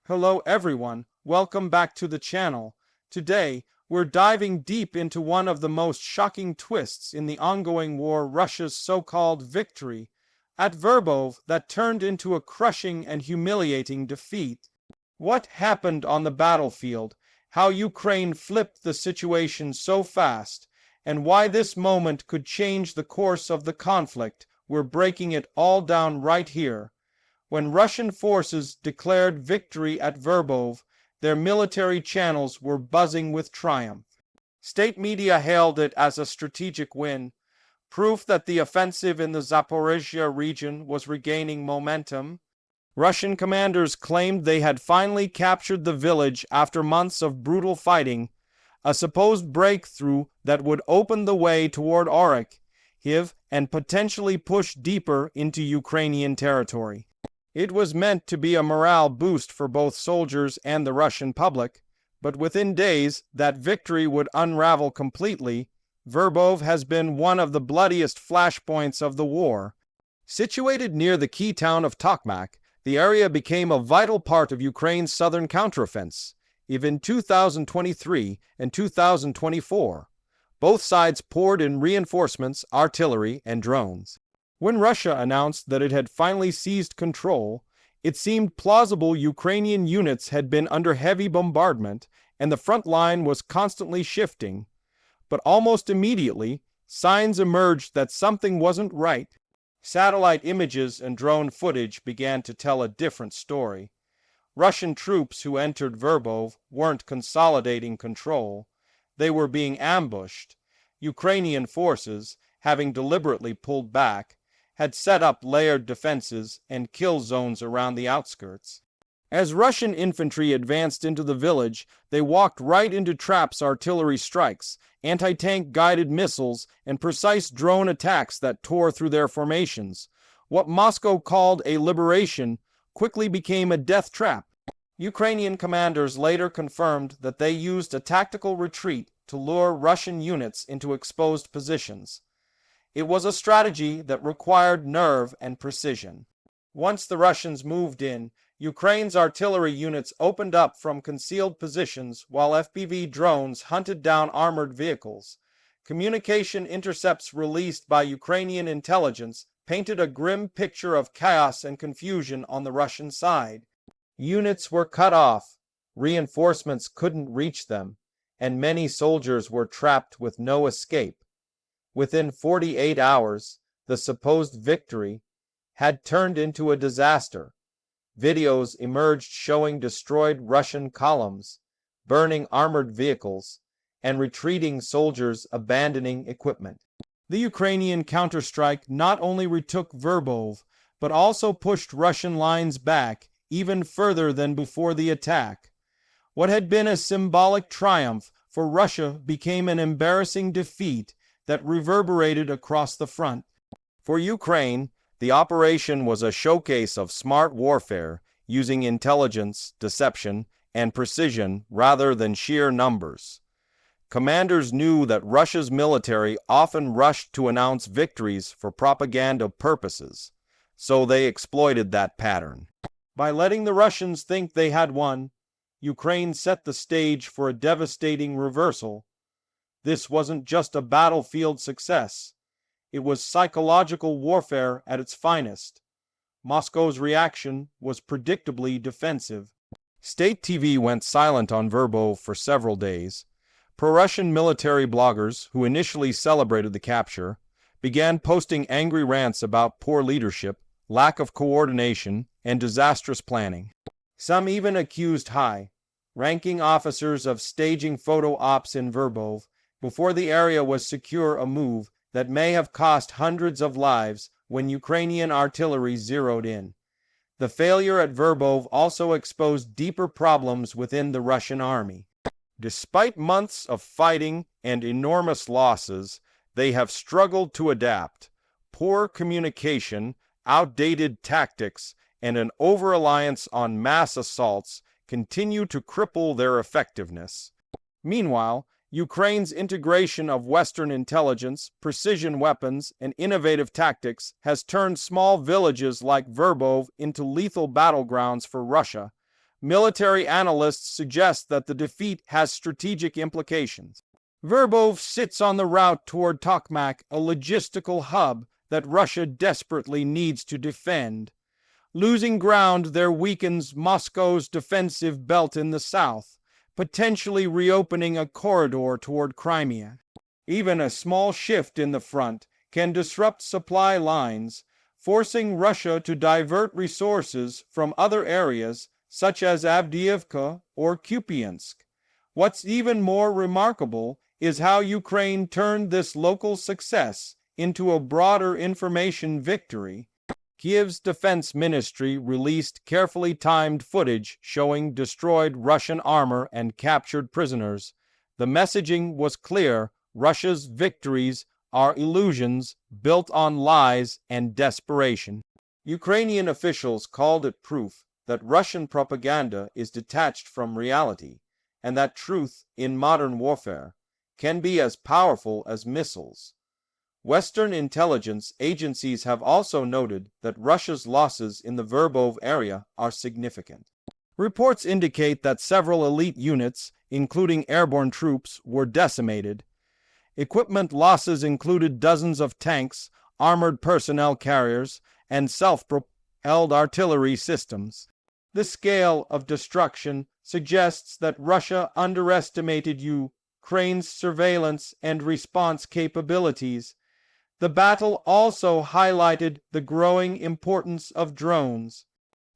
Hello everyone, welcome back to the channel. Today, we're diving deep into one of the most shocking twists in the ongoing war, Russia's so-called victory at Verbove that turned into a crushing and humiliating defeat. What happened on the battlefield, how Ukraine flipped the situation so fast, and why this moment could change the course of the conflict. We're breaking it all down right here. When Russian forces declared victory at Verbove, their military channels were buzzing with triumph. State media hailed it as a strategic win, proof that the offensive in the Zaporizhia region was regaining momentum. Russian commanders claimed they had finally captured the village after months of brutal fighting, a supposed breakthrough that would open the way toward Oryk, Kyiv, and potentially push deeper into Ukrainian territory. It was meant to be a morale boost for both soldiers and the Russian public, but within days that victory would unravel completely. Verbove has been one of the bloodiest flashpoints of the war. Situated near the key town of Tokmak, the area became a vital part of Ukraine's southern counteroffensive. In 2023 and 2024, both sides poured in reinforcements, artillery, and drones. When Russia announced that it had finally seized control, it seemed plausible Ukrainian units had been under heavy bombardment and the front line was constantly shifting. But almost immediately, signs emerged that something wasn't right. Satellite images and drone footage began to tell a different story. Russian troops who entered Verbove weren't consolidating control. They were being ambushed. Ukrainian forces, having deliberately pulled back, had set up layered defenses and kill zones around the outskirts. As Russian infantry advanced into the village, they walked right into traps, artillery strikes, anti-tank guided missiles, and precise drone attacks that tore through their formations. What Moscow called a liberation quickly became a death trap. Ukrainian commanders later confirmed that they used a tactical retreat to lure Russian units into exposed positions. It was a strategy that required nerve and precision. Once the Russians moved in, Ukraine's artillery units opened up from concealed positions while FPV drones hunted down armored vehicles. Communication intercepts released by Ukrainian intelligence painted a grim picture of chaos and confusion on the Russian side. Units were cut off, reinforcements couldn't reach them, and many soldiers were trapped with no escape. Within 48 hours, the supposed victory had turned into a disaster. Videos emerged showing destroyed Russian columns, burning armored vehicles, and retreating soldiers abandoning equipment. The Ukrainian counterstrike not only retook Verbove, but also pushed Russian lines back even further than before the attack. What had been a symbolic triumph for Russia became an embarrassing defeat that reverberated across the front. For Ukraine, the operation was a showcase of smart warfare, using intelligence, deception, and precision rather than sheer numbers. Commanders knew that Russia's military often rushed to announce victories for propaganda purposes, so they exploited that pattern. By letting the Russians think they had won, Ukraine set the stage for a devastating reversal. This wasn't just a battlefield success. It was psychological warfare at its finest. Moscow's reaction was predictably defensive. State TV went silent on Verbove for several days. Pro-Russian military bloggers, who initially celebrated the capture, began posting angry rants about poor leadership, lack of coordination, and disastrous planning. Some even accused high-ranking officers of staging photo ops in Verbove before the area was secure, a move that may have cost hundreds of lives when Ukrainian artillery zeroed in. The failure at Verbove also exposed deeper problems within the Russian army. Despite months of fighting and enormous losses, they have struggled to adapt. Poor communication, outdated tactics, and an over-reliance on mass assaults continue to cripple their effectiveness. Meanwhile, Ukraine's integration of Western intelligence, precision weapons, and innovative tactics has turned small villages like Verbove into lethal battlegrounds for Russia, military analysts suggest that the defeat has strategic implications. Verbove sits on the route toward Tokmak, a logistical hub that Russia desperately needs to defend. Losing ground there weakens Moscow's defensive belt in the south, potentially reopening a corridor toward Crimea. Even a small shift in the front can disrupt supply lines, forcing Russia to divert resources from other areas such as Avdiivka or Kupiansk. What's even more remarkable is how Ukraine turned this local success into a broader information victory. Kiev's defense ministry released carefully timed footage showing destroyed Russian armor and captured prisoners. The messaging was clear: Russia's victories are illusions built on lies and desperation. Ukrainian officials called it proof that Russian propaganda is detached from reality, and that truth in modern warfare can be as powerful as missiles. Western intelligence agencies have also noted that Russia's losses in the Verbove area are significant. Reports indicate that several elite units, including airborne troops, were decimated. Equipment losses included dozens of tanks, armored personnel carriers, and self-propelled artillery systems. The scale of destruction suggests that Russia underestimated Ukraine's surveillance and response capabilities. The battle also highlighted the growing importance of drones.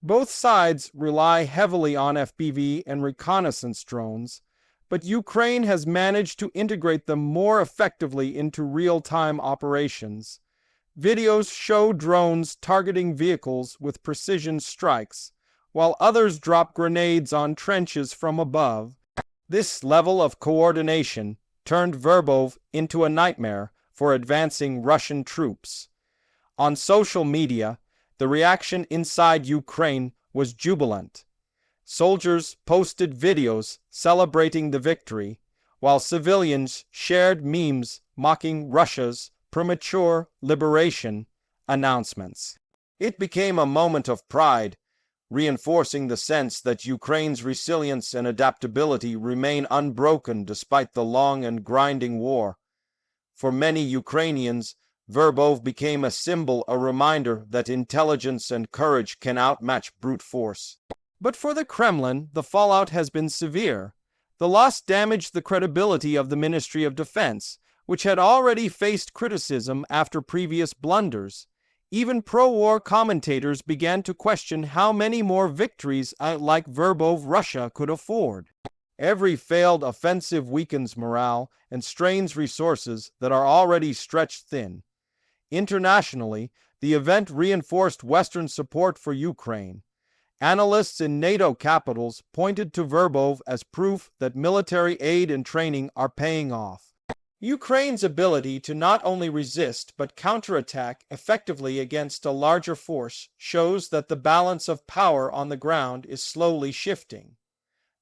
Both sides rely heavily on FPV and reconnaissance drones, but Ukraine has managed to integrate them more effectively into real-time operations. Videos show drones targeting vehicles with precision strikes, while others drop grenades on trenches from above. This level of coordination turned Verbove into a nightmare for advancing Russian troops. On social media, the reaction inside Ukraine was jubilant. Soldiers posted videos celebrating the victory, while civilians shared memes mocking Russia's premature liberation announcements. It became a moment of pride, reinforcing the sense that Ukraine's resilience and adaptability remain unbroken despite the long and grinding war. For many Ukrainians, Verbove became a symbol, a reminder that intelligence and courage can outmatch brute force. But for the Kremlin, the fallout has been severe. The loss damaged the credibility of the Ministry of Defense, which had already faced criticism after previous blunders. Even pro-war commentators began to question how many more victories like Verbove Russia could afford. Every failed offensive weakens morale and strains resources that are already stretched thin. Internationally, the event reinforced Western support for Ukraine. Analysts in NATO capitals pointed to Verbove as proof that military aid and training are paying off. Ukraine's ability to not only resist but counterattack effectively against a larger force shows that the balance of power on the ground is slowly shifting.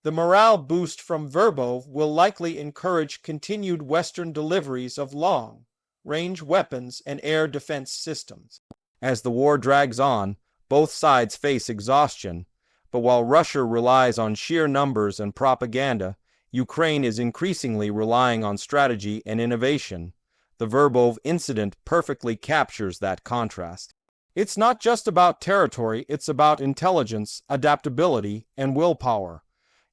The morale boost from Verbove will likely encourage continued Western deliveries of long-range weapons and air defense systems. As the war drags on, both sides face exhaustion, but while Russia relies on sheer numbers and propaganda, Ukraine is increasingly relying on strategy and innovation. The Verbove incident perfectly captures that contrast. It's not just about territory, it's about intelligence, adaptability, and willpower.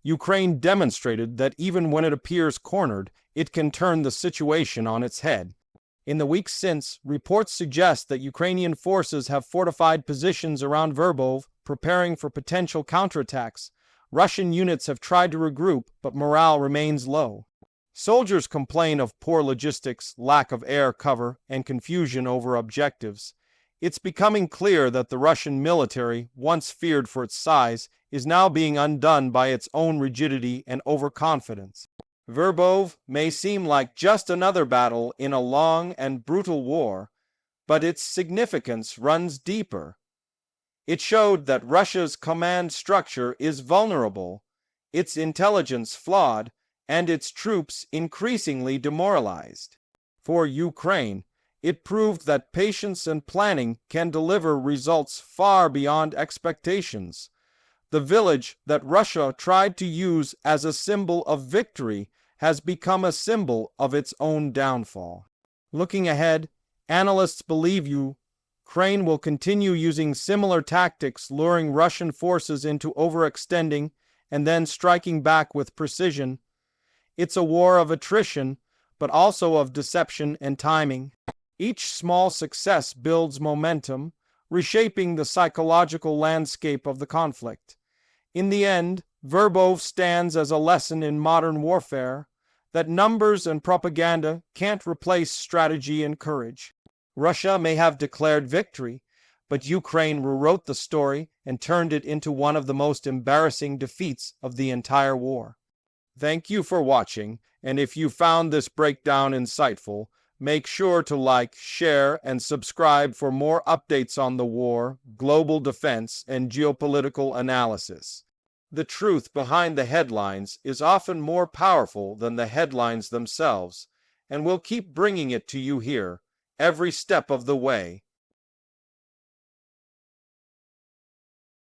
Ukraine demonstrated that even when it appears cornered, it can turn the situation on its head. In the weeks since, reports suggest that Ukrainian forces have fortified positions around Verbove, preparing for potential counterattacks. Russian units have tried to regroup, but morale remains low. Soldiers complain of poor logistics, lack of air cover, and confusion over objectives. It's becoming clear that the Russian military, once feared for its size, is now being undone by its own rigidity and overconfidence. Verbove may seem like just another battle in a long and brutal war, but its significance runs deeper. It showed that Russia's command structure is vulnerable, its intelligence flawed, and its troops increasingly demoralized. For Ukraine, it proved that patience and planning can deliver results far beyond expectations. The village that Russia tried to use as a symbol of victory has become a symbol of its own downfall. Looking ahead, analysts believe Ukraine will continue using similar tactics, luring Russian forces into overextending and then striking back with precision. It's a war of attrition, but also of deception and timing. Each small success builds momentum, reshaping the psychological landscape of the conflict. In the end, Verbove stands as a lesson in modern warfare that numbers and propaganda can't replace strategy and courage. Russia may have declared victory, but Ukraine rewrote the story and turned it into one of the most embarrassing defeats of the entire war. Thank you for watching, and if you found this breakdown insightful, make sure to like, share, and subscribe for more updates on the war, global defense, and geopolitical analysis. The truth behind the headlines is often more powerful than the headlines themselves, and we'll keep bringing it to you here, every step of the way.